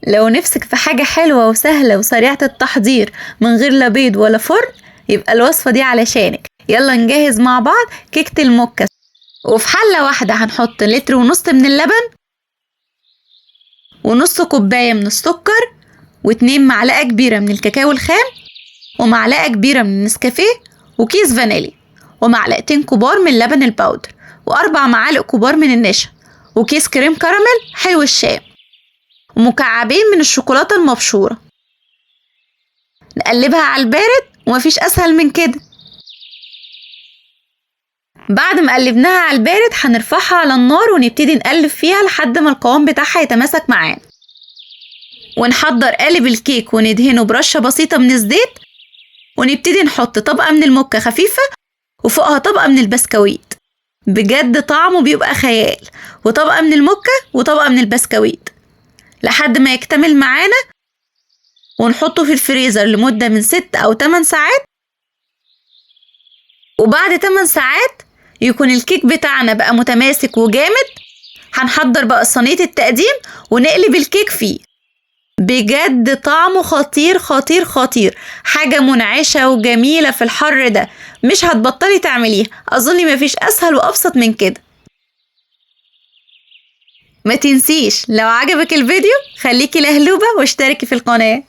لو نفسك في حاجة حلوة وسهلة وسريعة التحضير من غير لا بيض ولا فرن، يبقى الوصفة دي علشانك. يلا نجهز مع بعض كيكة المكة. وفي حلة واحدة هنحط 1.5 لتر من اللبن، ونص كوباية من السكر، و2 معلقة كبيرة من الكاكاو الخام، ومعلقة كبيرة من النسكافيه، وكيس فانيليا، ومعلقتين كبار من اللبن الباودر، و4 معالق كبار من النشا، وكيس كريم كراميل حلو الشام، ومكعبين من الشوكولاتة المبشورة. نقلبها على البارد ومفيش أسهل من كده. بعد ما قلبناها على البارد هنرفعها على النار ونبتدي نقلب فيها لحد ما القوام بتاعها يتماسك معانا. ونحضر قالب الكيك وندهنه برشة بسيطة من الزيت، ونبتدي نحط طبقة من المكة خفيفة وفوقها طبقة من البسكويت. بجد طعمه بيبقى خيال. وطبقة من المكة وطبقة من البسكويت لحد ما يكتمل معانا، ونحطه في الفريزر لمدة من 6 أو 8 ساعات. وبعد 8 ساعات يكون الكيك بتاعنا بقى متماسك وجامد. هنحضر بقى صينية التقديم ونقلب الكيك فيه. بجد طعمه خطير خطير خطير، حاجة منعشة وجميلة في الحر ده، مش هتبطلي تعمليها. أظن مفيش أسهل وأبسط من كده. ما تنسيش لو عجبك الفيديو خليكي لهلوبة واشتركي في القناة.